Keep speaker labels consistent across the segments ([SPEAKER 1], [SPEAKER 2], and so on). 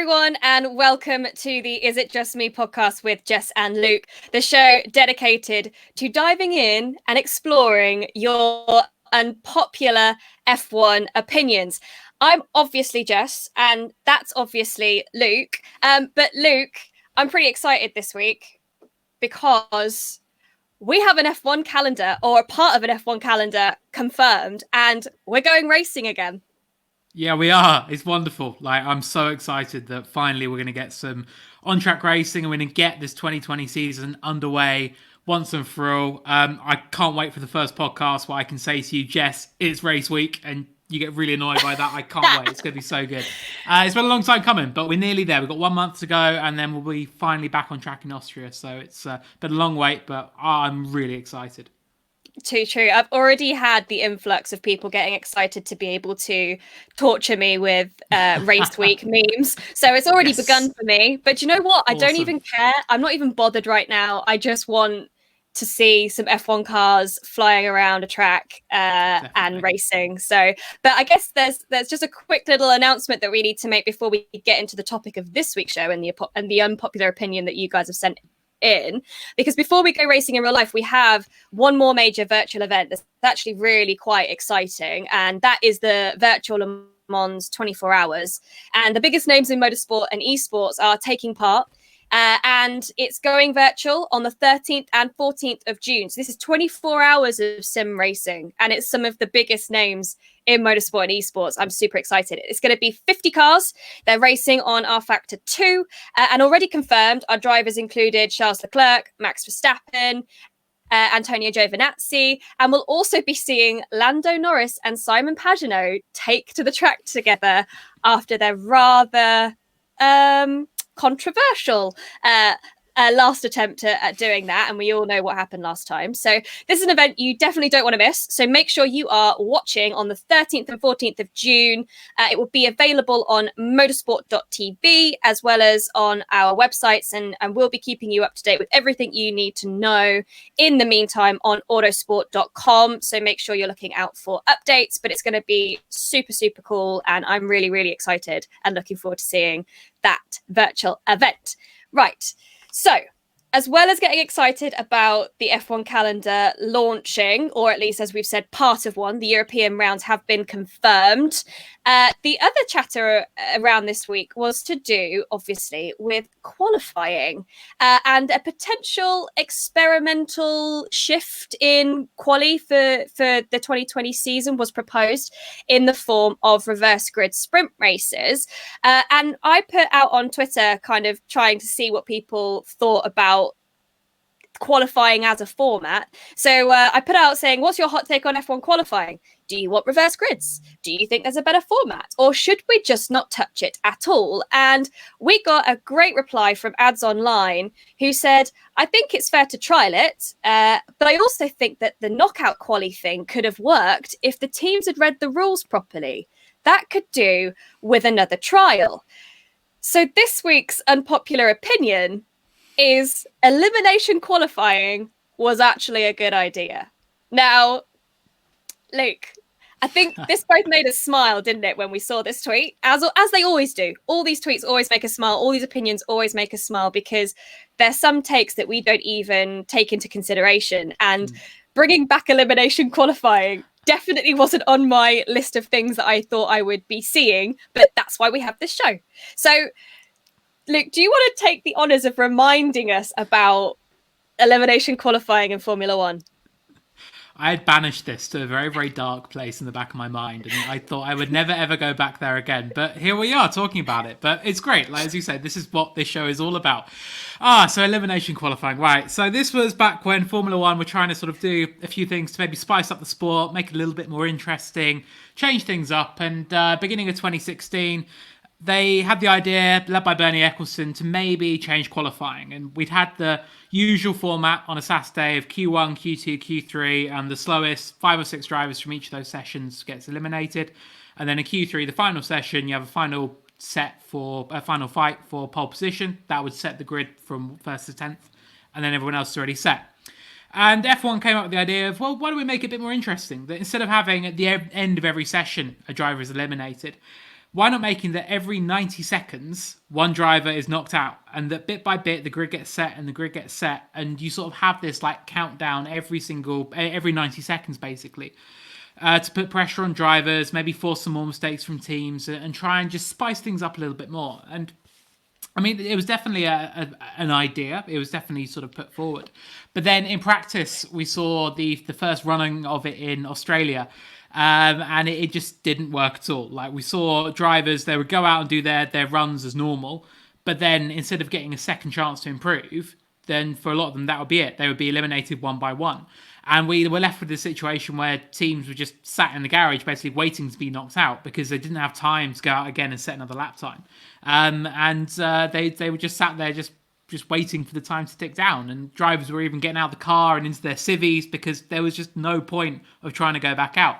[SPEAKER 1] everyone, and welcome to the Is It Just Me podcast with Jess and Luke, the show dedicated to diving in and exploring your unpopular F1 opinions. I'm obviously Jess, and that's obviously Luke. But Luke, I'm pretty excited this week because we have an F1 calendar, or a part of an F1 calendar, confirmed, and we're going racing again.
[SPEAKER 2] Yeah, we are. It's wonderful. I'm so excited that finally we're going to get some on-track racing and we're going to get this 2020 season underway once and for all. I can't wait for the first podcast where I can say to you, Jess, it's race week, and you get really annoyed by that. I can't wait. It's going to be so good. It's been a long time coming, but we're nearly there. We've got 1 month to go, and then we'll be finally back on track in Austria. So it's been a long wait, but I'm really excited.
[SPEAKER 1] Too true. I've already had the influx of people getting excited to be able to torture me with race week memes. So it's already begun for me. But you know what? I don't even care. I'm not even bothered right now. I just want to see some F1 cars flying around a track and racing. So, but I guess there's just a quick little announcement that we need to make before we get into the topic of this week's show and the unpopular opinion that you guys have sent in, because before we go racing in real life, we have one more major virtual event that's actually really quite exciting, and that is the virtual Le Mans 24 hours. And the biggest names in motorsport and esports are taking part, and it's going virtual on the 13th and 14th of June. So this is 24 hours of sim racing, and it's some of the biggest names in motorsport and esports. I'm super excited. It's going to be 50 cars. They're racing on R Factor 2, and already confirmed, our drivers included Charles Leclerc, Max Verstappen, Antonio Giovinazzi, and we'll also be seeing Lando Norris and Simon Pagenaud take to the track together after their rather controversial last attempt at doing that, and we all know what happened last time. So this is an event you definitely don't want to miss, so make sure you are watching on the 13th and 14th of June. It will be available on motorsport.tv as well as on our websites, and we'll be keeping you up to date with everything you need to know in the meantime on autosport.com. So make sure you're looking out for updates, but it's going to be super cool, and I'm really excited and looking forward to seeing that virtual event. Right. So, as well as getting excited about the F1 calendar launching, or at least, as we've said, part of one, the European rounds have been confirmed. The other chatter around this week was to do, obviously, with qualifying and a potential experimental shift in quali for the 2020 season was proposed in the form of reverse grid sprint races. And I put out on Twitter kind of trying to see what people thought about qualifying as a format. So I put out saying, what's your hot take on F1 qualifying? Do you want reverse grids? Do you think there's a better format? Or should we just not touch it at all? And we got a great reply from Ads Online, who said, I think it's fair to trial it, but I also think that the knockout quali thing could have worked if the teams had read the rules properly. That could do with another trial. So this week's unpopular opinion is elimination qualifying was actually a good idea. Now, Luke, I think this both made us smile, didn't it, when we saw this tweet? As they always do. All these tweets always make us smile. All these opinions always make us smile, because there's some takes that we don't even take into consideration. And bringing back elimination qualifying definitely wasn't on my list of things that I thought I would be seeing, but that's why we have this show. So, Luke, do you want to take the honours of reminding us about elimination qualifying in Formula One?
[SPEAKER 2] I had banished this to a very dark place in the back of my mind, and I thought I would never ever go back there again. But here we are talking about it. But it's great. Like, as you said, this is what this show is all about. So elimination qualifying. Right. So this was back when Formula One were trying to sort of do a few things to maybe spice up the sport, make it a little bit more interesting, change things up. And beginning of 2016, they had the idea, led by Bernie Ecclestone, to maybe change qualifying. And we'd had the usual format on a Saturday of Q1, Q2, Q3, and the slowest 5 or 6 drivers from each of those sessions gets eliminated. And then in Q3, the final session, you have a final fight for pole position. That would set the grid from 1st to 10th. And then everyone else is already set. And F1 came up with the idea of, well, why don't we make it a bit more interesting? That instead of having at the end of every session, a driver is eliminated, why not making that every 90 seconds one driver is knocked out, and that bit by bit the grid gets set and the grid gets set, and you sort of have this like countdown every 90 seconds basically, to put pressure on drivers, maybe force some more mistakes from teams, and try and just spice things up a little bit more. And I mean, it was definitely an idea. It was definitely sort of put forward. But then in practice, we saw the first running of it in Australia. And it just didn't work at all. Like, we saw drivers, they would go out and do their runs as normal. But then instead of getting a second chance to improve, then for a lot of them, that would be it. They would be eliminated one by one. And we were left with a situation where teams were just sat in the garage basically waiting to be knocked out because they didn't have time to go out again and set another lap time. They were just sat there just waiting for the time to tick down. And drivers were even getting out of the car and into their civvies because there was just no point of trying to go back out.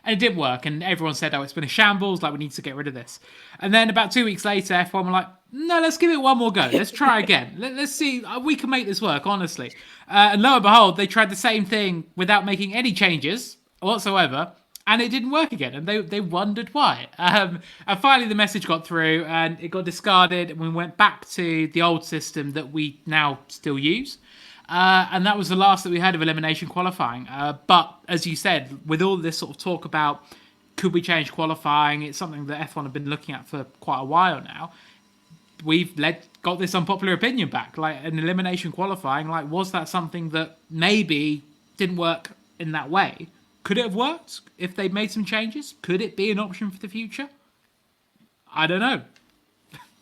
[SPEAKER 2] And it didn't work, and everyone said, oh, it's been a shambles, like, we need to get rid of this. And then about 2 weeks later, F1 were like, no, let's give it one more go. Let's try again. Let's see, we can make this work, honestly. And lo and behold, they tried the same thing without making any changes whatsoever, and it didn't work again, and they wondered why. And finally the message got through, and it got discarded, and we went back to the old system that we now still use. And that was the last that we heard of elimination qualifying. But as you said, with all this sort of talk about could we change qualifying, it's something that F1 have been looking at for quite a while now. We've got this unpopular opinion back, like an elimination qualifying. Like, was that something that maybe didn't work in that way? Could it have worked if they made some changes? Could it be an option for the future? I don't know.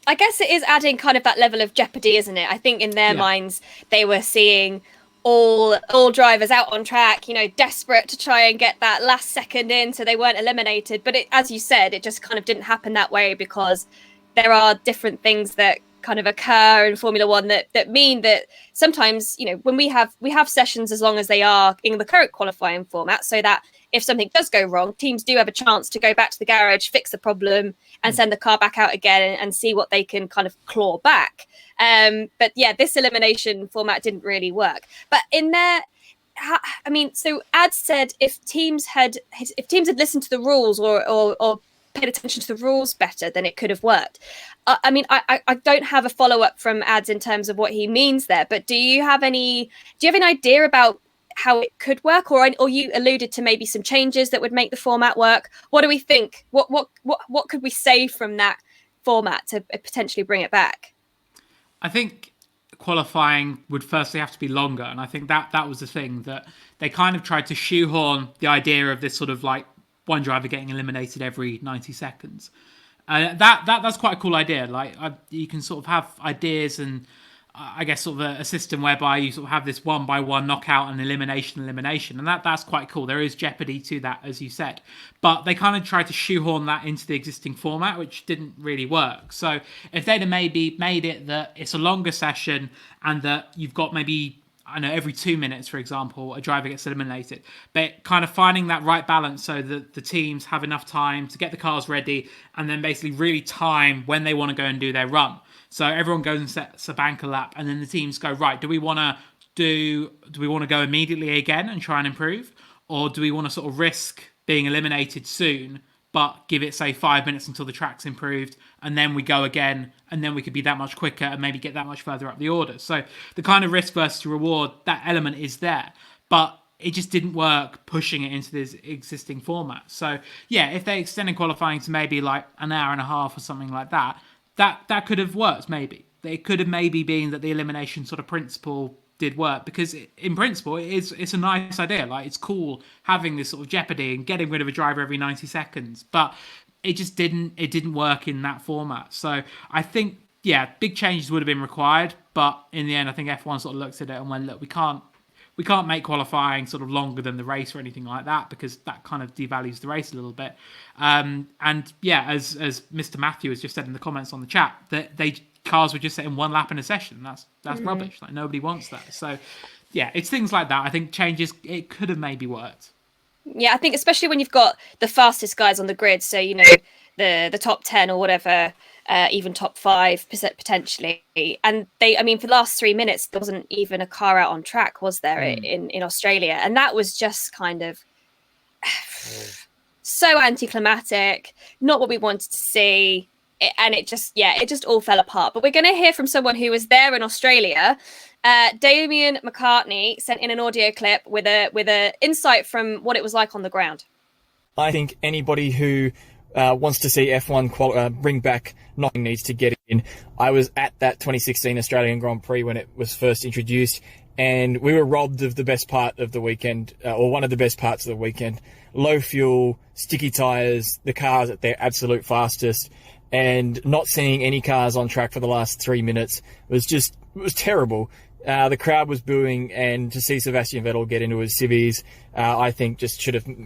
[SPEAKER 1] I guess it is adding kind of that level of jeopardy, isn't it? I think in their minds, they were seeing all drivers out on track, desperate to try and get that last second in so they weren't eliminated. But as you said, it just kind of didn't happen that way because there are different things that kind of occur in Formula One that mean that sometimes, when we have sessions as long as they are in the current qualifying format, so that if something does go wrong, teams do have a chance to go back to the garage, fix the problem, and send the car back out again and see what they can kind of claw back. But yeah, this elimination format didn't really work. But in there, so Ad said if teams had listened to the rules or paid attention to the rules better, then it could have worked. I don't have a follow-up from Ads in terms of what he means there, but do you have any idea about how it could work, or you alluded to maybe some changes that would make the format work? What do we think? What could we say from that format to potentially bring it back?
[SPEAKER 2] I think qualifying would firstly have to be longer, and I think that was the thing that they kind of tried to shoehorn the idea of this sort of like one driver getting eliminated every 90 seconds. That's quite a cool idea. Like, you can sort of have ideas and I guess sort of a system whereby you sort of have this one by one knockout and elimination, and that's quite cool. There is jeopardy to that, as you said, but they kind of tried to shoehorn that into the existing format, which didn't really work. So if they'd have maybe made it that it's a longer session and that you've got maybe, I know, every 2 minutes, for example, a driver gets eliminated, but kind of finding that right balance so that the teams have enough time to get the cars ready and then basically really time when they want to go and do their run. So everyone goes and sets a banker lap, and then the teams go, right, do we want to go immediately again and try and improve? Or do we want to sort of risk being eliminated soon, but give it, say, 5 minutes until the track's improved, and then we go again, and then we could be that much quicker and maybe get that much further up the order. So the kind of risk versus reward, that element is there. But it just didn't work pushing it into this existing format. So yeah, if they extended qualifying to maybe like an hour and a half or something like that, that could have worked maybe. It could have maybe been that the elimination sort of principle did work, because in principle it's a nice idea. Like, it's cool having this sort of jeopardy and getting rid of a driver every 90 seconds, but it just didn't work in that format. So I think, yeah, big changes would have been required, but in the end I think F1 sort of looked at it and went, look, we can't make qualifying sort of longer than the race or anything like that, because that kind of devalues the race a little bit. And yeah, as Mr. Matthew has just said in the comments on the chat, that cars were just setting one lap in a session. That's rubbish. Like, nobody wants that. So yeah, it's things like that. I think changes, it could have maybe worked.
[SPEAKER 1] Yeah, I think especially when you've got the fastest guys on the grid, so the top 10 or whatever, even top 5 potentially, and for the last 3 minutes there wasn't even a car out on track, was there, in Australia? And that was just kind of so anticlimactic, not what we wanted to see. And it just all fell apart. But we're going to hear from someone who was there in Australia. Damien McCartney sent in an audio clip with a insight from what it was like on the ground.
[SPEAKER 3] I think anybody who wants to see F1 bring back knocking needs to get in. I was at that 2016 Australian Grand Prix when it was first introduced, and we were robbed of the best part of the weekend, or one of the best parts of the weekend. Low fuel, sticky tyres, the cars at their absolute fastest, and not seeing any cars on track for the last 3 minutes was terrible. The crowd was booing, and to see Sebastian Vettel get into his civvies, I think just should have told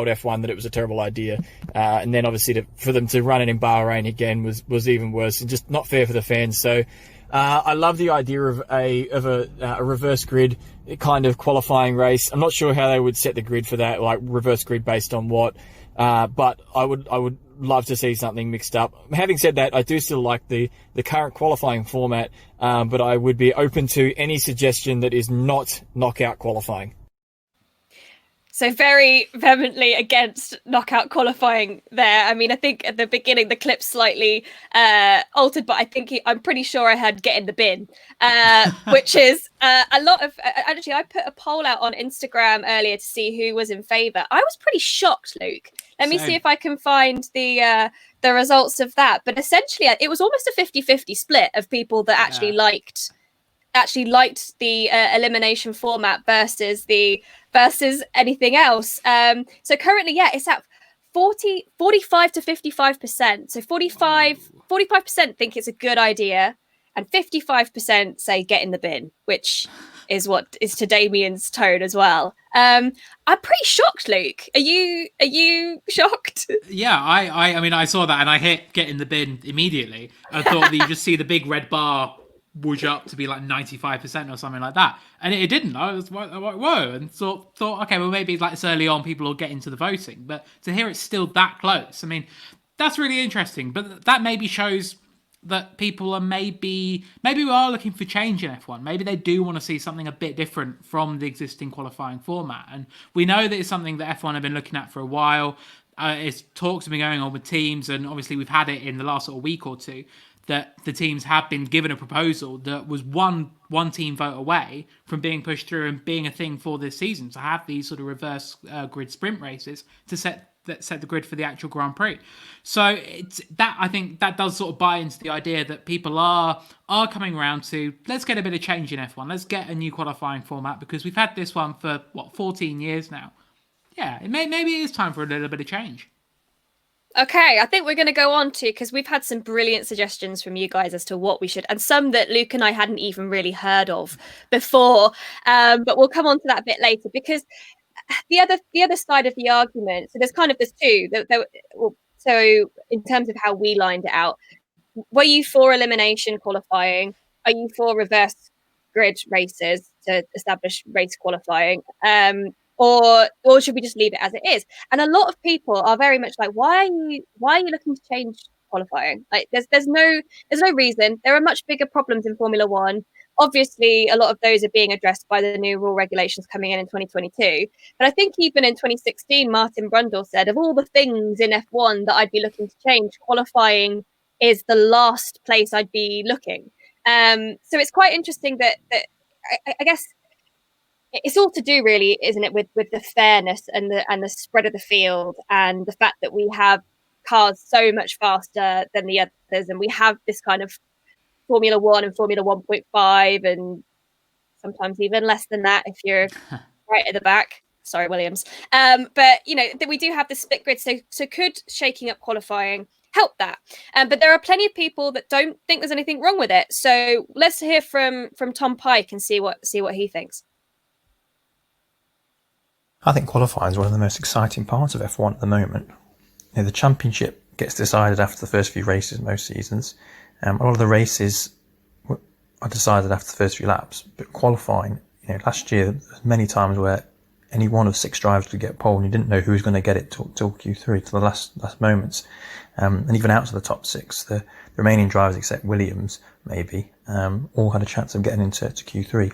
[SPEAKER 3] F1 that it was a terrible idea. And then obviously for them to run it in Bahrain again was even worse, and just not fair for the fans. So I love the idea of a reverse grid kind of qualifying race. I'm not sure how they would set the grid for that, like reverse grid based on what, but I would love to see something mixed up. Having said that, I do still like the current qualifying format, but I would be open to any suggestion that is not knockout qualifying.
[SPEAKER 1] So very vehemently against knockout qualifying there. I mean, I think at the beginning the clip slightly altered, but I'm pretty sure I had get in the bin, which is a lot of... Actually, I put a poll out on Instagram earlier to see who was in favour. I was pretty shocked, Luke. Let me see if I can find the results of that. But essentially, it was almost a 50-50 split of people that actually liked the elimination format versus anything else. So currently, it's at 45 to 55%. So 45% think it's a good idea, and 55% say get in the bin, which is what is to Damien's tone as well. I'm pretty shocked, Luke. Are you shocked?
[SPEAKER 2] Yeah, I mean, I saw that and I hit get in the bin immediately. I thought that you just see the big red bar whoosh up to be like 95% or something like that, and it didn't. I was like, whoa, and thought, okay, well, maybe like it's early on, people will get into the voting, but to hear it's still that close, I mean, that's really interesting. But that maybe shows that people are maybe we are looking for change in F1. Maybe they do want to see something a bit different from the existing qualifying format, and we know that it's something that F1 have been looking at for a while. It's talks have been going on with teams, and obviously we've had it in the last sort of week or two that the teams have been given a proposal that was one team vote away from being pushed through and being a thing for this season, to have these sort of reverse grid sprint races to set the grid for the actual Grand Prix. So it's that, I think that does sort of buy into the idea that people are coming around to, let's get a bit of change in F1. Let's get a new qualifying format, because we've had this one for 14 years now. Yeah, maybe it is time for a little bit of change.
[SPEAKER 1] Okay, I think we're going to go on to, because we've had some brilliant suggestions from you guys as to what we should, and some that Luke and I hadn't even really heard of before. But we'll come on to that a bit later, because the other side of the argument, so there's two. So in terms of how we lined it out, were you for elimination qualifying? Are you for reverse grid races to establish race qualifying? Or should we just leave it as it is? And a lot of people are very much like, why are you looking to change qualifying? Like, there's no reason. There are much bigger problems in Formula One. Obviously, a lot of those are being addressed by the new rule regulations coming in 2022. But I think even in 2016, Martin Brundle said, of all the things in F1 that I'd be looking to change, qualifying is the last place I'd be looking. So it's quite interesting that I guess it's all to do, really, isn't it, with the fairness and the spread of the field, and the fact that we have cars so much faster than the others, and we have this kind of Formula 1 and Formula 1.5, and sometimes even less than that if you're right at the back. Sorry, Williams. But that we do have the split grid, so could shaking up qualifying help that? But there are plenty of people that don't think there's anything wrong with it. So let's hear from Tom Pike and see what he thinks.
[SPEAKER 4] I think qualifying is one of the most exciting parts of F1 at the moment. The championship gets decided after the first few races most seasons. A lot of the races are decided after the first few laps, but qualifying, last year, there's many times where any one of 6 drivers could get pole, and you didn't know who was going to get it till Q3, to the last moments. And even out to the top 6, the remaining drivers, except Williams, maybe, all had a chance of getting into Q3.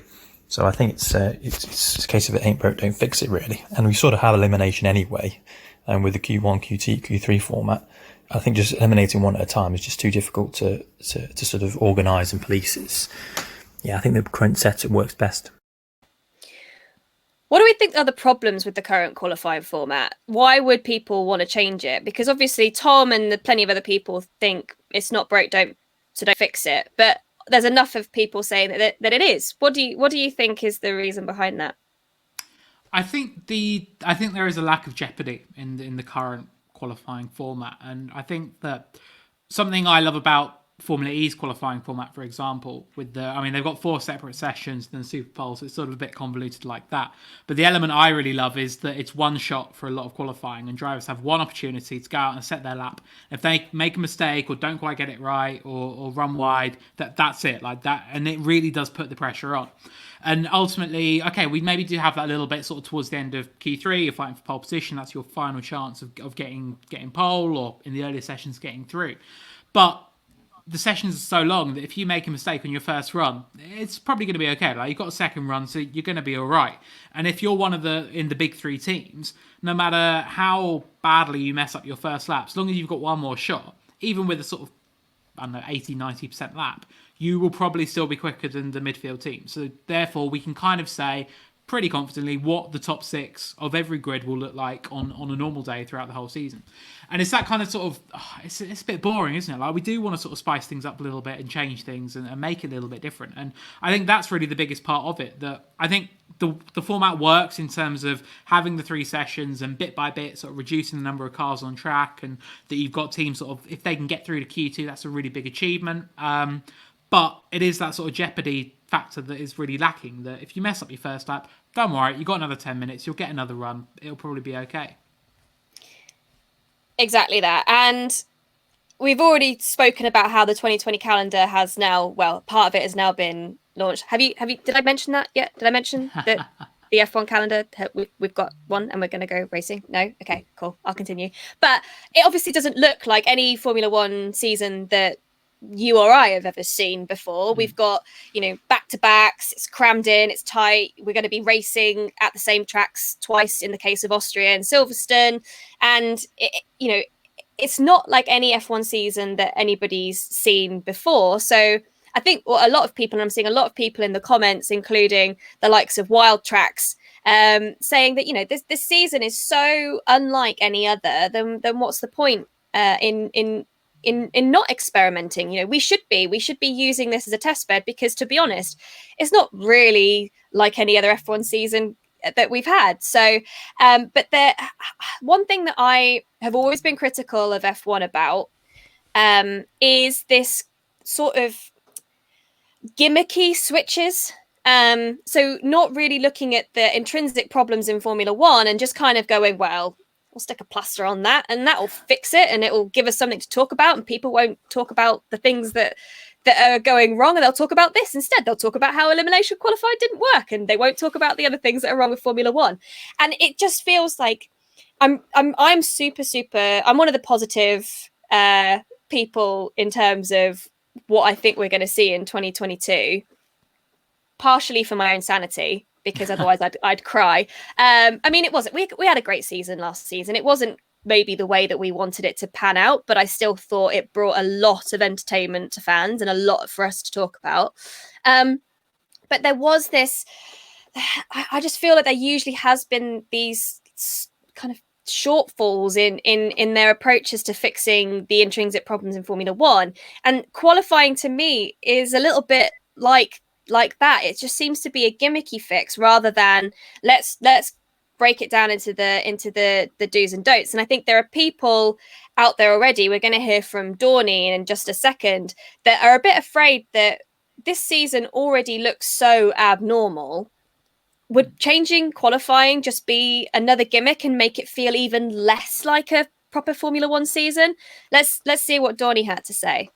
[SPEAKER 4] So I think it's a case of it ain't broke, don't fix it, really. And we sort of have elimination anyway. with the Q1, Q2, Q3 format. I think just eliminating one at a time is just too difficult to sort of organise and police. I think the current setup works best.
[SPEAKER 1] What do we think are the problems with the current qualifying format? Why would people want to change it? Because obviously Tom and plenty of other people think it's not broke, don't fix it. But there's enough of people saying that it is. What do you think is the reason behind that?
[SPEAKER 2] I think there is a lack of jeopardy in the current qualifying format, and I think that something I love about Formula E's qualifying format, for example, they've got 4 separate sessions than Super Bowl, so it's sort of a bit convoluted like that. But the element I really love is that it's one shot for a lot of qualifying, and drivers have one opportunity to go out and set their lap. If they make a mistake or don't quite get it right or run wide, that's it, like that, and it really does put the pressure on. And ultimately, okay, we maybe do have that little bit sort of towards the end of Q3, you're fighting for pole position, that's your final chance of getting pole, or in the earlier sessions getting through. But the sessions are so long that if you make a mistake on your first run, it's probably going to be okay. Like, you've got a second run, so you're going to be all right. And if you're one of in the big 3 teams, no matter how badly you mess up your first lap, as long as you've got one more shot, even with a sort of, 80-90% lap, you will probably still be quicker than the midfield team. So therefore, we can kind of say pretty confidently what the top 6 of every grid will look like on a normal day throughout the whole season. And it's that kind of sort of, it's a bit boring, isn't it? Like, we do want to sort of spice things up a little bit and change things and make it a little bit different. And I think that's really the biggest part of it, that I think the format works in terms of having the 3 sessions and bit by bit sort of reducing the number of cars on track, and that you've got teams sort of, if they can get through to Q2, that's a really big achievement. But it is that sort of jeopardy factor that is really lacking, that if you mess up your first lap, don't worry, you've got another 10 minutes, you'll get another run, it'll probably be okay.
[SPEAKER 1] Exactly that. And we've already spoken about how the 2020 calendar has now, part of it has now been launched. Did I mention that yet? Did I mention that the F1 calendar, we've got one and we're going to go racing? No? Okay, cool. I'll continue. But it obviously doesn't look like any Formula One season that you or I have ever seen before. We've got, back-to-backs, it's crammed in, it's tight. We're going to be racing at the same tracks twice in the case of Austria and Silverstone. And, it's not like any F1 season that anybody's seen before. So I think a lot of people, and I'm seeing a lot of people in the comments, including the likes of Wild Tracks, saying that, this season is so unlike any other, then what's the point in not experimenting? We should be using this as a test bed, because to be honest, it's not really like any other F1 season that we've had. So, but one thing that I have always been critical of F1 about is this sort of gimmicky switches. So not really looking at the intrinsic problems in Formula One and just kind of going, well, we'll stick a plaster on that and that will fix it and it will give us something to talk about, and people won't talk about the things that are going wrong, and they'll talk about this instead. They'll talk about how Elimination Qualified didn't work, and they won't talk about the other things that are wrong with Formula One. And it just feels like I'm super, I'm one of the positive people in terms of what I think we're going to see in 2022, partially for my own sanity, because otherwise I'd cry. It wasn't, we had a great season last season. It wasn't maybe the way that we wanted it to pan out, but I still thought it brought a lot of entertainment to fans and a lot for us to talk about. But there was this, I just feel like there usually has been these kind of shortfalls in their approaches to fixing the intrinsic problems in Formula One. And qualifying to me is a little bit like that. It just seems to be a gimmicky fix rather than let's break it down into the do's and don'ts. And I think there are people out there already, we're going to hear from Dorney in just a second, that are a bit afraid that this season already looks so abnormal. Would changing qualifying just be another gimmick and make it feel even less like a proper Formula One season? Let's see what Dorney had to say.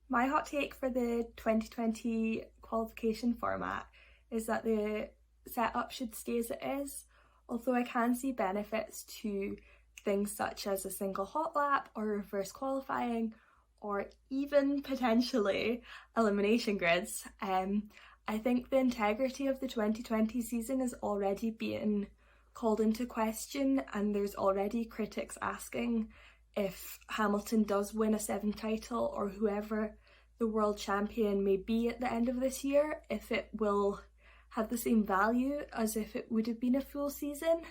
[SPEAKER 5] My hot take for the 2020 qualification format is that the setup should stay as it is, although I can see benefits to things such as a single hot lap or reverse qualifying, or even potentially elimination grids. I think the integrity of the 2020 season is already being called into question, and there's already critics asking if Hamilton does win a 7th title, or whoever the world champion may be at the end of this year, if it will have the same value as if it would have been a full season.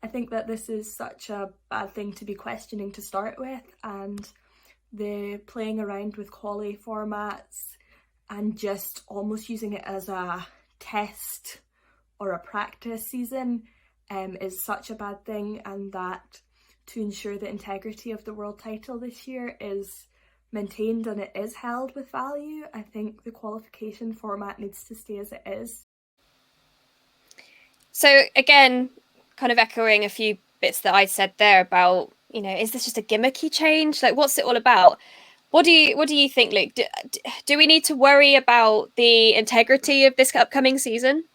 [SPEAKER 5] I think that this is such a bad thing to be questioning to start with, and the playing around with quali formats and just almost using it as a test or a practice season is such a bad thing, and that to ensure the integrity of the world title this year is maintained and it is held with value, I think the qualification format needs to stay as it is.
[SPEAKER 1] So again, kind of echoing a few bits that I said there about, is this just a gimmicky change? Like, what's it all about? What do you think, Luke? Do we need to worry about the integrity of this upcoming season?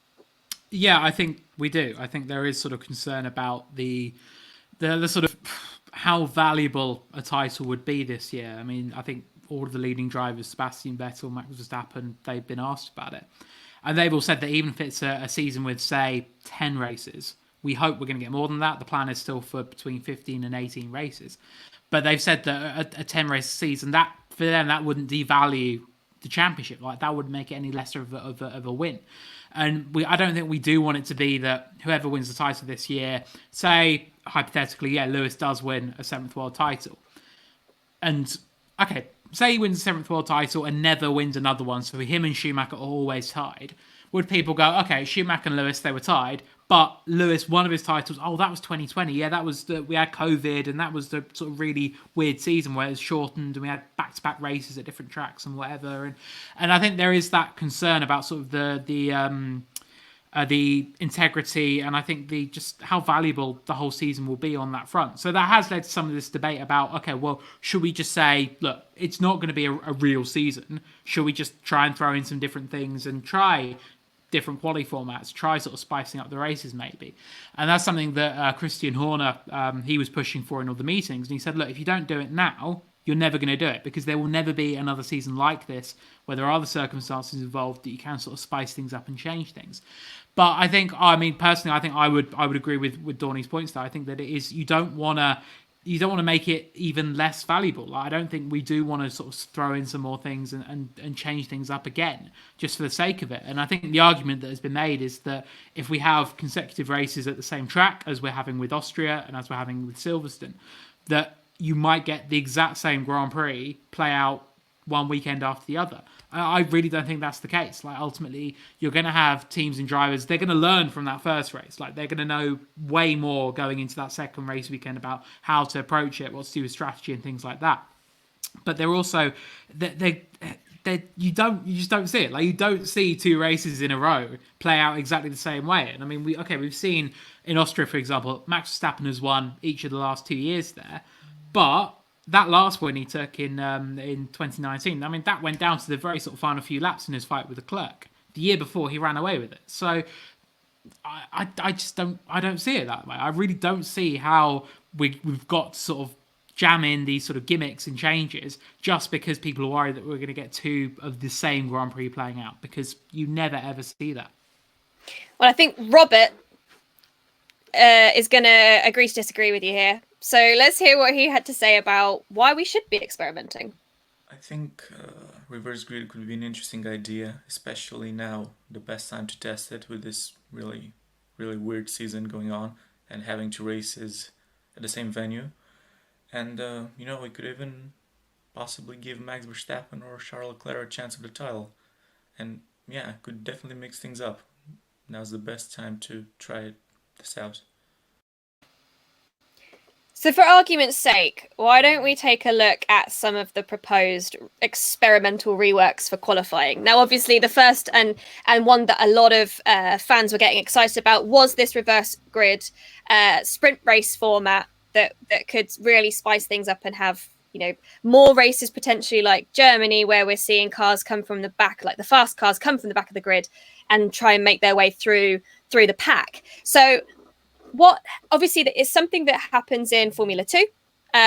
[SPEAKER 2] Yeah, I think we do. I think there is sort of concern about the sort of how valuable a title would be this year. I mean, I think all of the leading drivers, Sebastian Vettel, Max Verstappen, they've been asked about it. And they've all said that even if it's a season with, say, 10 races, we hope we're going to get more than that. The plan is still for between 15 and 18 races. But they've said that a 10-race season, that for them, that wouldn't devalue the championship. Like, that wouldn't make it any less of a win. And I don't think we do want it to be that whoever wins the title this year, say, hypothetically, Lewis does win a 7th world title. And, okay, say he wins the 7th world title and never wins another one, so him and Schumacher are always tied. Would people go, okay, Schumacher and Lewis, they were tied, but Lewis, one of his titles, that was 2020. Yeah, that was we had COVID, and that was the sort of really weird season where it was shortened, and we had back-to-back races at different tracks and whatever. And I think there is that concern about sort of the integrity, and I think just how valuable the whole season will be on that front. So that has led to some of this debate about, okay, well, should we just say, look, it's not going to be a real season. Should we just try and throw in some different things and try different quali formats, try sort of spicing up the races maybe? And that's something that Christian Horner, he was pushing for in all the meetings. And he said, look, if you don't do it now, you're never going to do it, because there will never be another season like this where there are other circumstances involved that you can sort of spice things up and change things. But personally, I think I would agree with Dorney's points there. I think that it is, you don't want to make it even less valuable. Like, I don't think we do want to sort of throw in some more things and change things up again just for the sake of it. And I think the argument that has been made is that if we have consecutive races at the same track as we're having with Austria and as we're having with Silverstone, that you might get the exact same Grand Prix play out one weekend after the other. I really don't think that's the case. Like, ultimately, you're going to have teams and drivers, they're going to learn from that first race. Like, they're going to know way more going into that second race weekend about how to approach it, what to do with strategy and things like that. But they're also, you just don't see it. Like, you don't see two races in a row play out exactly the same way. And I mean, we've seen in Austria, for example, Max Verstappen has won each of the last 2 years there, but that last win he took in 2019, I mean, that went down to the very sort of final few laps in his fight with Leclerc. The year before, he ran away with it. So I don't see it that way. I really don't see how we've got to sort of jam in these sort of gimmicks and changes just because people are worried that we're going to get two of the same Grand Prix playing out, because you never ever see that.
[SPEAKER 1] Well, I think Robert is going to agree to disagree with you here. So let's hear what he had to say about why we should be experimenting.
[SPEAKER 6] I think reverse grid could be an interesting idea, especially now, the best time to test it with this really, really weird season going on and having two races at the same venue. And, we could even possibly give Max Verstappen or Charles Leclerc a chance of the title. And, it could definitely mix things up. Now's the best time to try this out.
[SPEAKER 1] So for argument's sake, why don't we take a look at some of the proposed experimental reworks for qualifying? Now, obviously, the first and one that a lot of fans were getting excited about was this reverse grid sprint race format that could really spice things up and have, more races potentially like Germany, where we're seeing cars come from the back, like the fast cars come from the back of the grid and try and make their way through the pack. So obviously that is something that happens in Formula 2.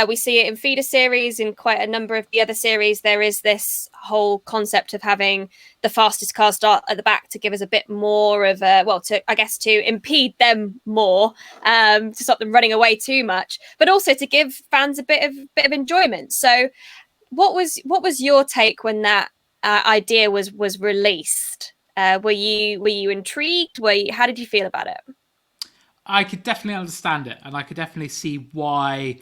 [SPEAKER 1] We see it in feeder series, in quite a number of the other series. There is this whole concept of having the fastest car start at the back to give us a bit more of a, well, to impede them more, to stop them running away too much, but also to give fans a bit of enjoyment. So what was your take when that idea was released? Were you intrigued? How did you feel about it?
[SPEAKER 2] I could definitely understand it, and I could definitely see why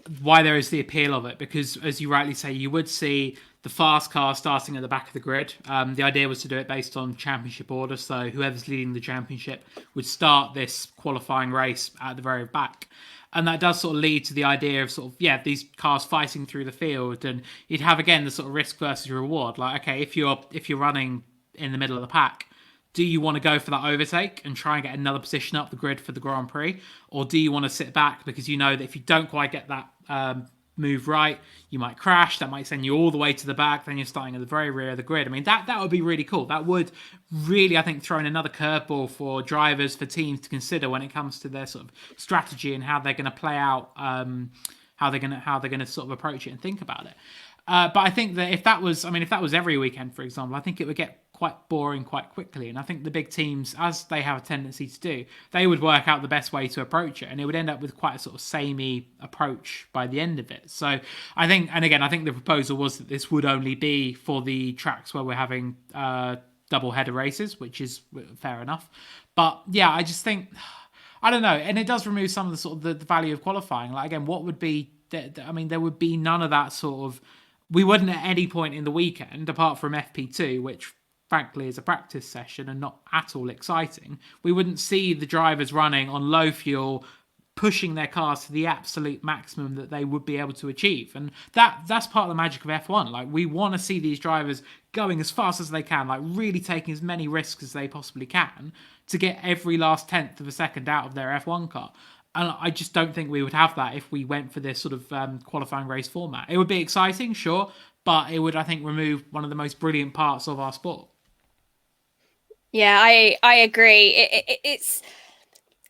[SPEAKER 2] there is the appeal of it, because as you rightly say, you would see the fast car starting at the back of the grid. The idea was to do it based on championship order, so whoever's leading the championship would start this qualifying race at the very back. And that does sort of lead to the idea of sort of, these cars fighting through the field, and you'd have again the sort of risk versus reward. Like, okay, if you're running in the middle of the pack, do you want to go for that overtake and try and get another position up the grid for the Grand Prix? Or do you want to sit back because you know that if you don't quite get that move right, you might crash. That might send you all the way to the back. Then you're starting at the very rear of the grid. I mean, that would be really cool. That would really, I think, throw in another curveball for drivers, for teams to consider when it comes to their sort of strategy and how they're going to play out, how they're going to sort of approach it and think about it. But I think that if that was every weekend, for example, I think it would get quite boring quite quickly. And I think the big teams, as they have a tendency to do, they would work out the best way to approach it. And it would end up with quite a sort of samey approach by the end of it. So I think the proposal was that this would only be for the tracks where we're having double header races, which is fair enough. But yeah, I just think, I don't know. And it does remove some of the sort of the value of qualifying. Like, again, what would be, I mean, there would be none of that sort of, we wouldn't at any point in the weekend, apart from FP2, which frankly is a practice session and not at all exciting, we wouldn't see the drivers running on low fuel, pushing their cars to the absolute maximum that they would be able to achieve. And that's part of the magic of F1. Like, we want to see these drivers going as fast as they can, like really taking as many risks as they possibly can to get every last tenth of a second out of their F1 car. And I just don't think we would have that if we went for this sort of qualifying race format. It would be exciting, sure, but it would, I think, remove one of the most brilliant parts of our sport.
[SPEAKER 1] Yeah, I agree. It's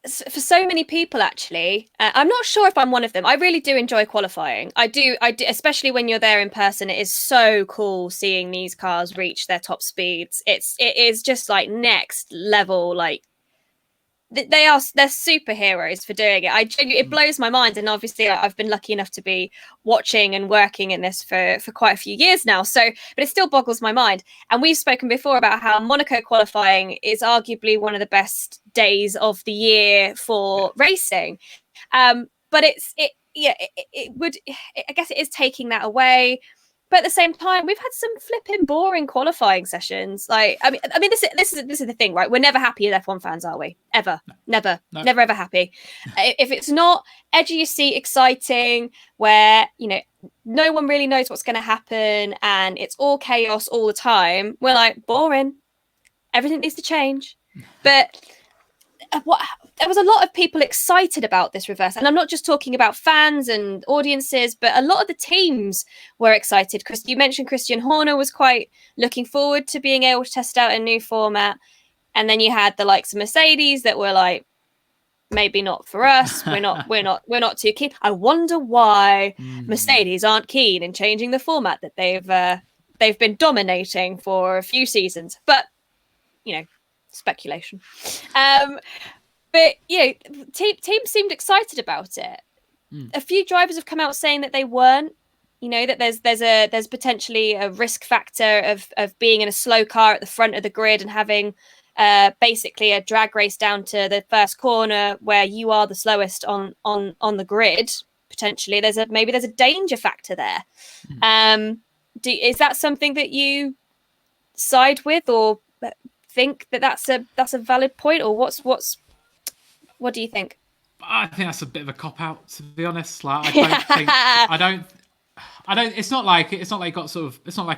[SPEAKER 1] for so many people, actually. I'm not sure if I'm one of them. I really do enjoy qualifying. I do, especially when you're there in person. It is so cool seeing these cars reach their top speeds. It is just like next level, like, they're superheroes for doing it. It blows my mind, and obviously I've been lucky enough to be watching and working in this for quite a few years now. So, but it still boggles my mind. And we've spoken before about how Monaco qualifying is arguably one of the best days of the year for racing. But I guess it is taking that away. But at the same time, we've had some flipping boring qualifying sessions. Like, I mean, this is the thing, right? We're never happy as F1 fans, are we? Ever, never ever happy. If it's not edgy, you see, exciting, where no one really knows what's going to happen, and it's all chaos all the time, we're like, boring. Everything needs to change. But there was a lot of people excited about this reverse, and I'm not just talking about fans and audiences, but a lot of the teams were excited. You mentioned Christian Horner was quite looking forward to being able to test out a new format, and then you had the likes of Mercedes that were like, maybe not for us. We're not too keen. I wonder why Mercedes aren't keen in changing the format that they've been dominating for a few seasons, but speculation. But teams seemed excited about it. A few drivers have come out saying that they weren't. That there's potentially a risk factor of being in a slow car at the front of the grid and having basically a drag race down to the first corner where you are the slowest on the grid. Potentially, there's a danger factor there. Is that something that you side with, or think that's a valid point, or what do you think?
[SPEAKER 2] I think that's a bit of a cop out, to be honest. Like, I don't. It's not like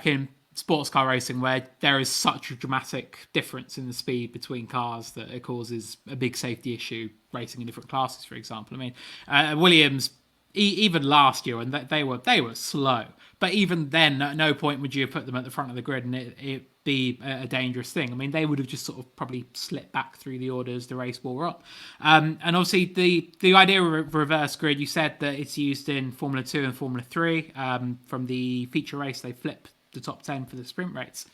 [SPEAKER 2] in sports car racing where there is such a dramatic difference in the speed between cars that it causes a big safety issue racing in different classes, for example. I mean, Williams even last year, and they were slow. But even then, at no point would you have put them at the front of the grid and it be a dangerous thing. I mean, they would have just sort of probably slipped back through the order as the race wore on. And obviously, the idea of reverse grid, you said that it's used in Formula 2 and Formula 3. From the feature race, they flip the top 10 for the sprint race.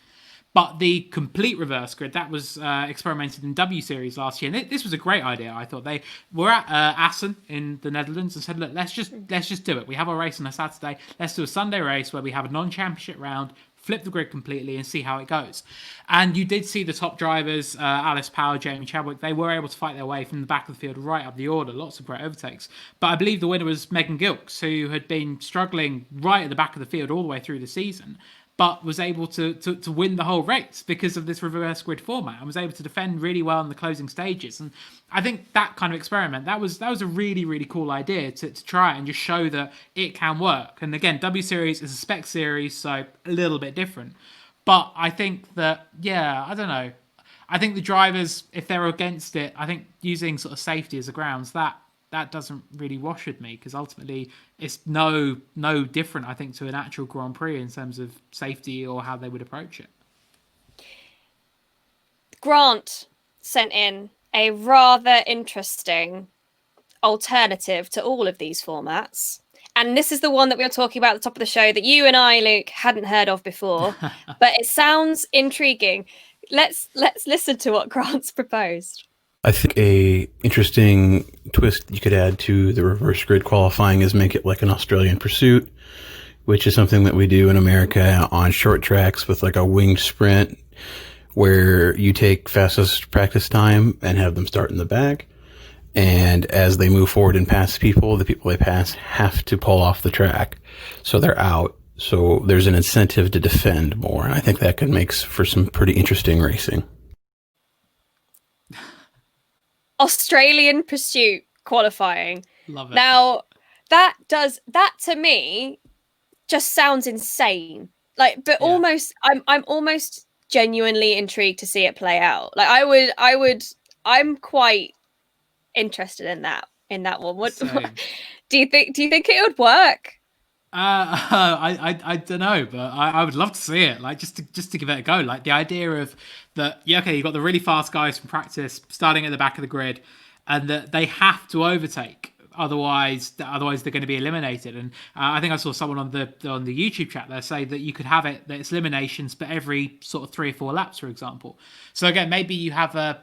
[SPEAKER 2] But the complete reverse grid, that was experimented in W Series last year. And this was a great idea, I thought. They were at Assen in the Netherlands and said, look, let's just do it. We have our race on a Saturday. Let's do a Sunday race where we have a non-championship round, flip the grid completely and see how it goes. And you did see the top drivers, Alice Power, Jamie Chadwick, they were able to fight their way from the back of the field right up the order. Lots of great overtakes. But I believe the winner was Megan Gilks, who had been struggling right at the back of the field all the way through the season, but was able to win the whole race because of this reverse grid format and was able to defend really well in the closing stages. And I think that kind of experiment, that was a really, really cool idea to try and just show that it can work. And again, W Series is a spec series, so a little bit different. But I think that, I don't know. I think the drivers, if they're against it, I think using sort of safety as a grounds, that doesn't really wash with me, because ultimately it's no different, I think, to an actual Grand Prix in terms of safety or how they would approach it.
[SPEAKER 1] Grant sent in a rather interesting alternative to all of these formats. And this is the one that we were talking about at the top of the show that you and I, Luke, hadn't heard of before. But it sounds intriguing. Let's listen to what Grant's proposed.
[SPEAKER 7] I think a interesting twist you could add to the reverse grid qualifying is make it like an Australian pursuit, which is something that we do in America on short tracks with like a winged sprint, where you take fastest practice time and have them start in the back. And as they move forward and pass people, the people they pass have to pull off the track. So they're out. So there's an incentive to defend more. And I think that can make for some pretty interesting racing.
[SPEAKER 1] Australian pursuit qualifying.
[SPEAKER 2] Love it.
[SPEAKER 1] Now, that to me just sounds insane. Like, but almost, I'm almost genuinely intrigued to see it play out. Like, I'm quite interested in that one. What do you think it would work?
[SPEAKER 2] I don't know, but I would love to see it. Like, just to give it a go. Like, the idea of that, you've got the really fast guys from practice starting at the back of the grid, and that they have to overtake. Otherwise they're going to be eliminated. And I think I saw someone on the YouTube chat there say that you could have it that it's eliminations, but every sort of 3 or 4 laps, for example. So again, maybe you have a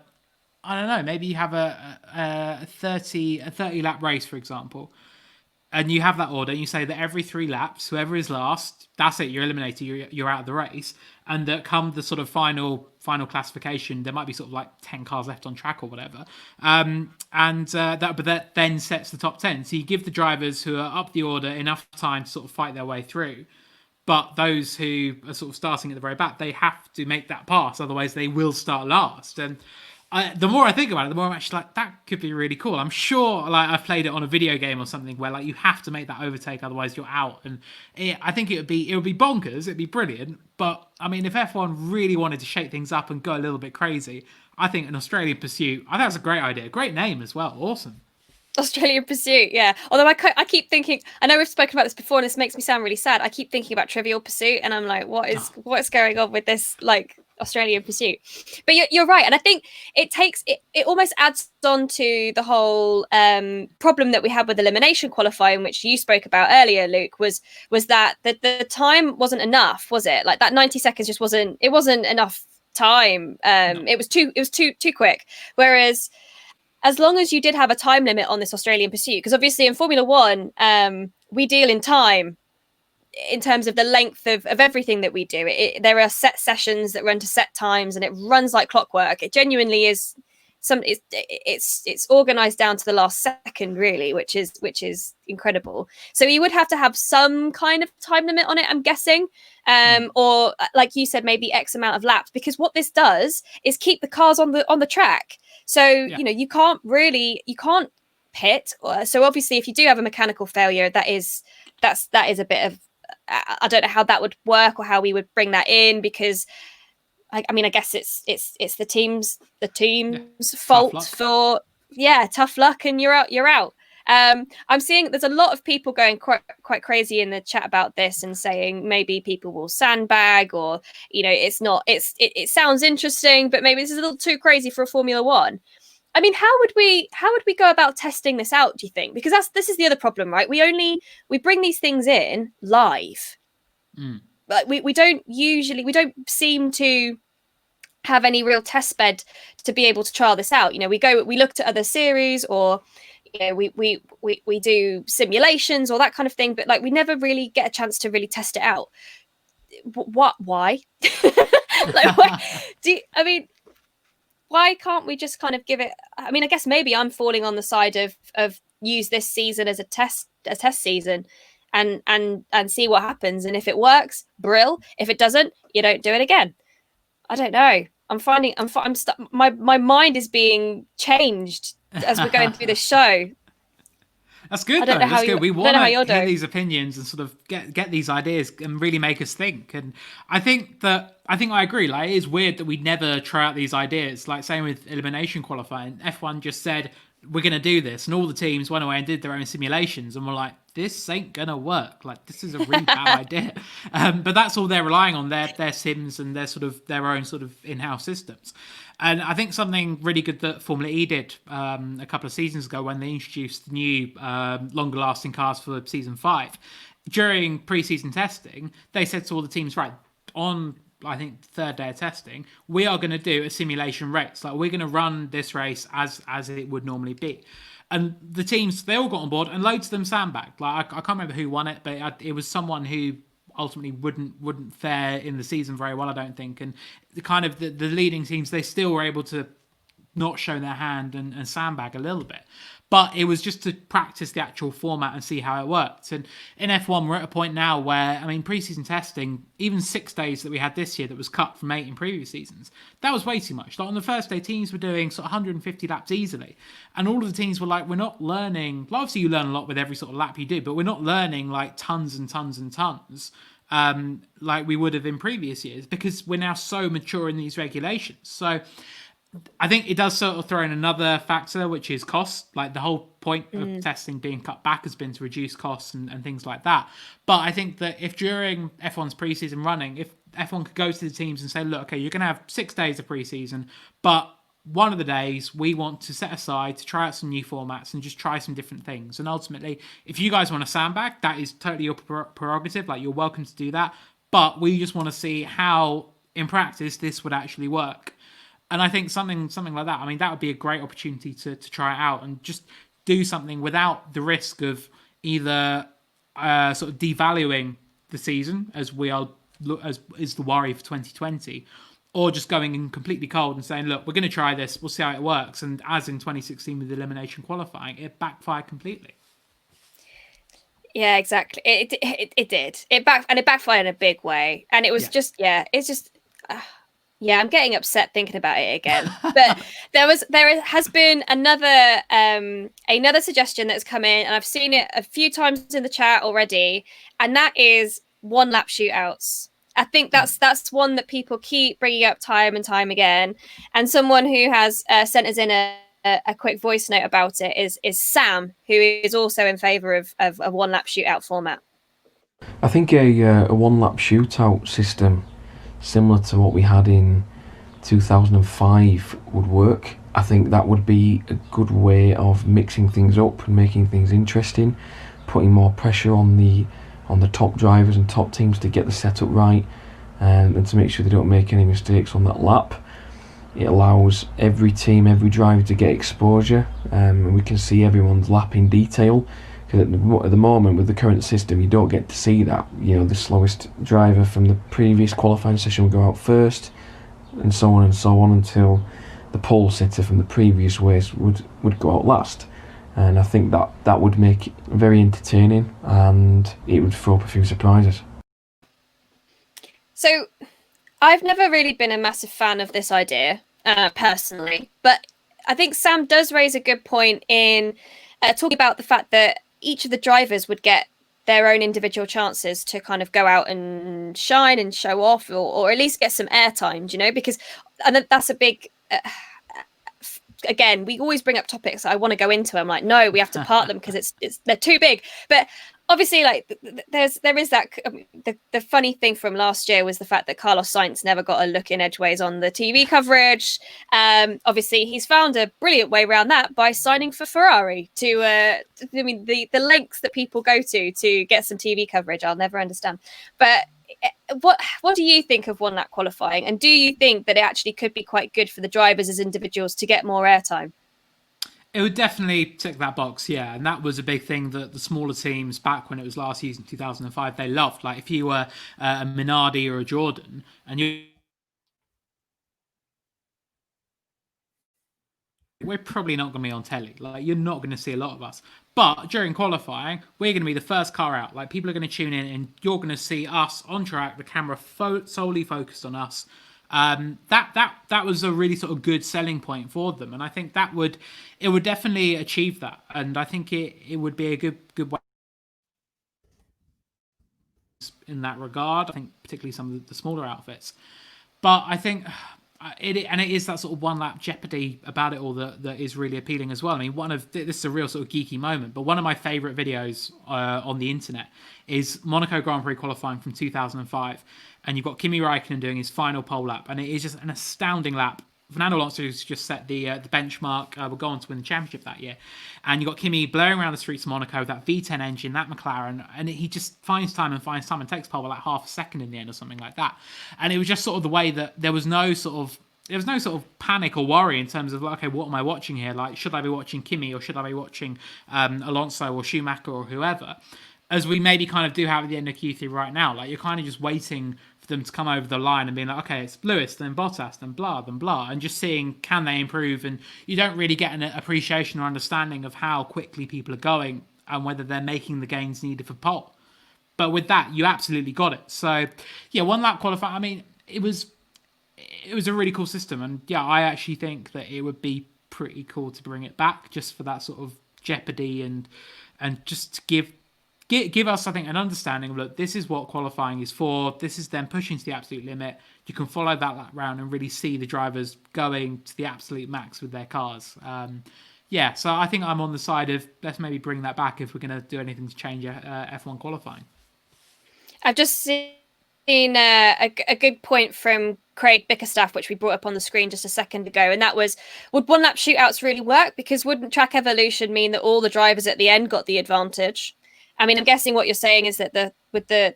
[SPEAKER 2] 30 lap race, for example. And you have that order, and you say that every 3 laps, whoever is last, that's it, you're eliminated, you're out of the race. And that come the sort of final classification, there might be sort of like 10 cars left on track or whatever. That then sets the top 10. So you give the drivers who are up the order enough time to sort of fight their way through. But those who are sort of starting at the very back, they have to make that pass, otherwise they will start last. And the more I think about it, the more I'm actually like, that could be really cool. I'm sure, like, I've played it on a video game or something where, like, you have to make that overtake, otherwise you're out. And I think it would be bonkers. It'd be brilliant. But I mean, if F1 really wanted to shake things up and go a little bit crazy, I think an Australian pursuit, I think that's a great idea. Great name as well. Awesome.
[SPEAKER 1] Australian pursuit, yeah. Although I keep thinking, I know we've spoken about this before, and this makes me sound really sad. I keep thinking about Trivial Pursuit, and I'm like, what's going on with this, like, Australian pursuit? But you're right, and I think it almost adds on to the whole problem that we had with elimination qualifying, which you spoke about earlier, Luke, was that the time wasn't enough, was it? Like, that 90 seconds just wasn't enough time. No. It was too quick. Whereas, as long as you did have a time limit on this Australian pursuit, because obviously in Formula One, we deal in time in terms of the length of everything that we do. There are set sessions that run to set times, and it runs like clockwork. It genuinely is it's organized down to the last second, really, which is incredible. So you would have to have some kind of time limit on it, I'm guessing, or like you said, maybe X amount of laps, because what this does is keep the cars on the track. So, you can't pit. So obviously, if you do have a mechanical failure, that is a bit of, I don't know how that would work or how we would bring that in, because I mean, I guess it's the team's fault for tough luck, and you're out. I'm seeing there's a lot of people going quite crazy in the chat about this and saying maybe people will sandbag, or it sounds interesting, but maybe this is a little too crazy for a Formula One. I mean, how would we go about testing this out, do you think? Because this is the other problem, right? We bring these things in live. Like we don't seem to have any real test bed to be able to trial this out. We looked at other series, or we do simulations or that kind of thing, but like we never really get a chance to really test it out. Why? Like, why can't we just kind of give it? I mean, I guess maybe I'm falling on the side of use this season as a test season, and see what happens. And if it works, brill. If it doesn't, you don't do it again. I don't know. My mind is being changed as we're going through this show.
[SPEAKER 2] That's good, though. That's good. We want to hear these opinions and sort of get these ideas and really make us think. And I think I agree. Like, it is weird that we never try out these ideas. Like, same with elimination qualifying. F1 just said, we're going to do this. And all the teams went away and did their own simulations. And we're like, this ain't going to work. Like, this is a really bad idea. But that's all they're relying on, their sims and their own sort of in-house systems. And I think something really good that Formula E did a couple of seasons ago when they introduced the new longer-lasting cars for Season 5. During pre-season testing, they said to all the teams, right, on, I think, the third day of testing, we are going to do a simulation race. Like, we're going to run this race as it would normally be. And the teams, they all got on board, and loads of them sandbagged. Like, I can't remember who won it, but it was someone who ultimately wouldn't fare in the season very well, I don't think. And the leading teams, they still were able to not show their hand and sandbag a little bit. But it was just to practice the actual format and see how it worked. And in F1, we're at a point now where, I mean, pre-season testing, even 6 days that we had this year that was cut from 8 in previous seasons, that was way too much. Like, on the first day, teams were doing sort of 150 laps easily. And all of the teams were like, we're not learning. Well, obviously, you learn a lot with every sort of lap you do, but we're not learning like tons and tons and tons like we would have in previous years, because we're now so mature in these regulations. So I think it does sort of throw in another factor, which is cost. Like, the whole point of testing being cut back has been to reduce costs and things like that. But I think that if during F1's preseason running, if F1 could go to the teams and say, look, okay, you're going to have 6 days of preseason, but one of the days we want to set aside to try out some new formats and just try some different things. And ultimately, if you guys want to sandbag, that is totally your prerogative. Like, you're welcome to do that. But we just want to see how, in practice, this would actually work. And I think something like that, I mean, that would be a great opportunity to try it out and just do something without the risk of either sort of devaluing the season, as is the worry for 2020, or just going in completely cold and saying, look, we're going to try this, we'll see how it works. And as in 2016 with elimination qualifying, it backfired completely.
[SPEAKER 1] Yeah, exactly. It did. It backfired in a big way. And it was I'm getting upset thinking about it again. But there has been another suggestion that's come in, and I've seen it a few times in the chat already, and that is 1 lap shootouts. I think that's one that people keep bringing up time and time again. And someone who has sent us in a quick voice note about it is Sam, who is also in favour of a 1 lap shootout format.
[SPEAKER 8] I think a 1 lap shootout system similar to what we had in 2005 would work. I think that would be a good way of mixing things up and making things interesting, putting more pressure on the top drivers and top teams to get the setup right, and to make sure they don't make any mistakes on that lap. It allows every team, every driver to get exposure, and we can see everyone's lap in detail. Because at the moment, with the current system, you don't get to see that. You know, the slowest driver from the previous qualifying session will go out first, and so on until the pole sitter from the previous race would go out last. And I think that would make it very entertaining, and it would throw up a few surprises.
[SPEAKER 1] So, I've never really been a massive fan of this idea, personally, but I think Sam does raise a good point in talking about the fact that each of the drivers would get their own individual chances to kind of go out and shine and show off, or at least get some airtime, because that's a big again, we always bring up topics that I want to go into. I'm like, no, we have to part them because they're too big. But obviously, like there is that the funny thing from last year was the fact that Carlos Sainz never got a look in edgeways on the TV coverage. Obviously, he's found a brilliant way around that by signing for Ferrari. I mean, the lengths that people go to get some TV coverage, I'll never understand. But what do you think of one lap qualifying, and do you think that it actually could be quite good for the drivers as individuals to get more airtime?
[SPEAKER 2] It would definitely tick that box, yeah. And that was a big thing that the smaller teams back when it was last season, 2005, they loved. Like if you were a Minardi or a Jordan, and we're probably not going to be on telly. Like you're not going to see a lot of us. But during qualifying, we're going to be the first car out. Like people are going to tune in, and you're going to see us on track. The camera solely focused on us. That was a really sort of good selling point for them, and I think it would definitely achieve that. And I think it would be a good way in that regard. I think particularly some of the smaller outfits, but I think. It is that sort of one lap jeopardy about it all that is really appealing as well. I mean, this is a real sort of geeky moment, but one of my favourite videos on the internet is Monaco Grand Prix qualifying from 2005, and you've got Kimi Räikkönen doing his final pole lap, and it is just an astounding lap. Fernando Alonso has just set the benchmark. Will go on to win the championship that year, and you got Kimi blowing around the streets of Monaco with that V10 engine, that McLaren, and he just finds time and takes pole by like half a second in the end or something like that. And it was just sort of the way that there was no sort of panic or worry in terms of like, okay, what am I watching here? Like, should I be watching Kimi or should I be watching Alonso or Schumacher or whoever? As we maybe kind of do have at the end of Q3 right now, like you're kind of just waiting for them to come over the line and being like, okay, it's Lewis, then Bottas, then blah, and just seeing can they improve, and you don't really get an appreciation or understanding of how quickly people are going and whether they're making the gains needed for pole. But with that, you absolutely got it. So yeah, one lap qualifying. I mean, it was a really cool system, and yeah, I actually think that it would be pretty cool to bring it back just for that sort of jeopardy and just to give us, I think, an understanding of, look, this is what qualifying is for. This is them pushing to the absolute limit. You can follow that lap round and really see the drivers going to the absolute max with their cars. So I think I'm on the side of let's maybe bring that back if we're going to do anything to change F1 qualifying.
[SPEAKER 1] I've just seen a good point from Craig Bickerstaff, which we brought up on the screen just a second ago, and that was, would one lap shootouts really work? Because wouldn't track evolution mean that all the drivers at the end got the advantage? I mean, I'm guessing what you're saying is that the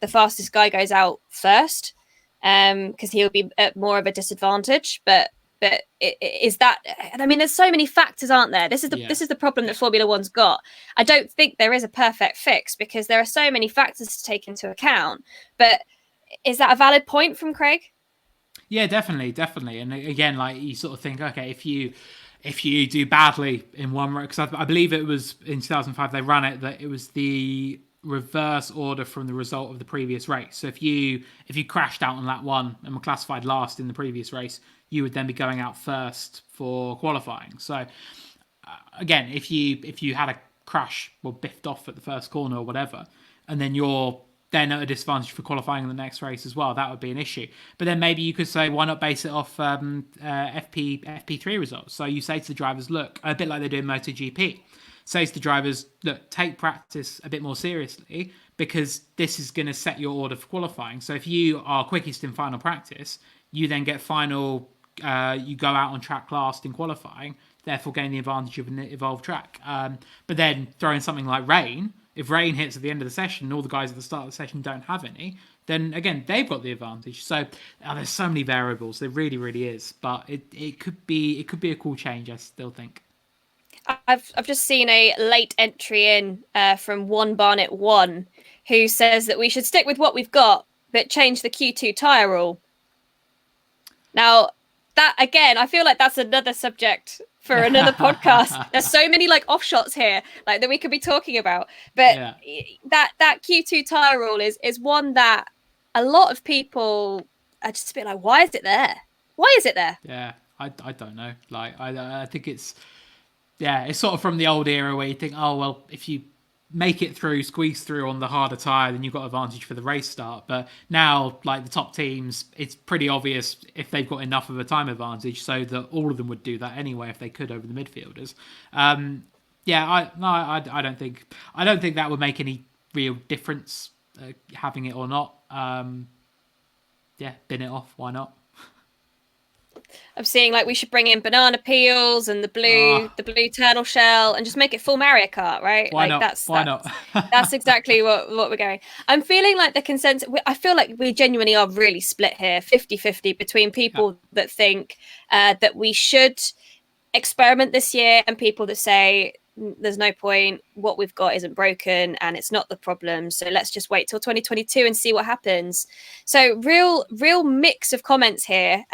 [SPEAKER 1] fastest guy goes out first, because he'll be at more of a disadvantage. But is that? I mean, there's so many factors, aren't there? This is the problem that Formula One's got. I don't think there is a perfect fix because there are so many factors to take into account. But is that a valid point from Craig?
[SPEAKER 2] Yeah, definitely. And again, like you sort of think, okay, if you do badly in one race, because I believe it was in 2005 they ran it that it was the reverse order from the result of the previous race. So if you crashed out on lap one and were classified last in the previous race, you would then be going out first for qualifying. So again, if you had a crash or biffed off at the first corner or whatever, and then you're then at a disadvantage for qualifying in the next race as well, that would be an issue. But then maybe you could say, why not base it off FP3 results? So you say to the drivers, look, a bit like they do in MotoGP, say to the drivers, look, take practice a bit more seriously because this is going to set your order for qualifying. So if you are quickest in final practice, you then get final, you go out on track last in qualifying, therefore gain the advantage of an evolved track. But then throw in something like rain. If rain hits at the end of the session and all the guys at the start of the session don't have any, then again, they've got the advantage. So there's so many variables. There really, really is. But it could be a cool change, I still think.
[SPEAKER 1] I've just seen a late entry in from One Barnett One, who says that we should stick with what we've got, but change the Q2 tyre rule. Now, that again, I feel like that's another subject for another podcast. There's so many like offshots here, like that we could be talking about. But that Q2 tyre rule is one that a lot of people are just a bit like, why is it there? Why is it there?
[SPEAKER 2] Yeah, I don't know. Like I think it's sort of from the old era where you think, oh well, if you make it through, squeeze through on the harder tyre, then you've got advantage for the race start. But now, like the top teams, it's pretty obvious if they've got enough of a time advantage, so that all of them would do that anyway if they could over the midfielders. I don't think that would make any real difference, having it or not. Bin it off. Why not?
[SPEAKER 1] I'm seeing like we should bring in banana peels and the blue turtle shell and just make it full Mario Kart, right?
[SPEAKER 2] Why
[SPEAKER 1] like
[SPEAKER 2] not? Why not?
[SPEAKER 1] That's exactly what we're going. I'm feeling like the consensus. I feel like we genuinely are really split here, 50-50 between people that think that we should experiment this year and people that say there's no point, what we've got isn't broken and it's not the problem, so let's just wait till 2022 and see what happens. So real mix of comments here.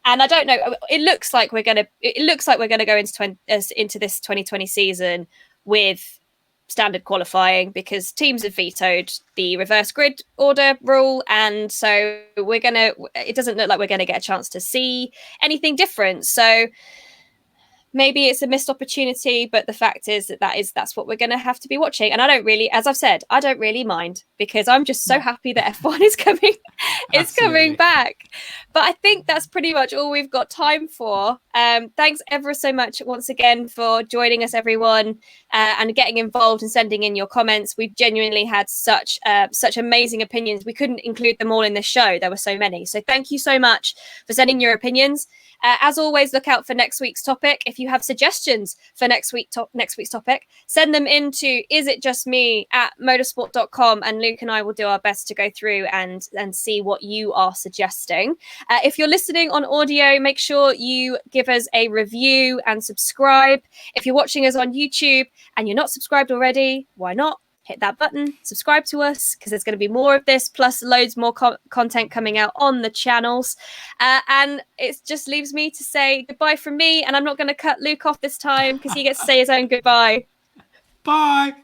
[SPEAKER 1] And I don't know. It looks like we're gonna go into this 2020 season with standard qualifying because teams have vetoed the reverse grid order rule, and so it doesn't look like we're gonna get a chance to see anything different. So maybe it's a missed opportunity, but the fact is that's what we're going to have to be watching. And I don't really, as I've said, I don't really mind because I'm just so happy that F1 is coming back. But I think that's pretty much all we've got time for. Thanks ever so much once again for joining us, everyone, and getting involved and sending in your comments. We've genuinely had such amazing opinions. We couldn't include them all in this show. There were so many. So thank you so much for sending your opinions. As always, look out for next week's topic. If you have suggestions for next week's topic, send them into isitjustme@motorsport.com, and Luke and I will do our best to go through and see what you are suggesting. If you're listening on audio, make sure you give us a review and subscribe. If you're watching us on YouTube and you're not subscribed already, why not? Hit that button, subscribe to us, because there's going to be more of this, plus loads more content coming out on the channels. And it just leaves me to say goodbye from me, and I'm not going to cut Luke off this time because he gets to say his own goodbye.
[SPEAKER 2] Bye.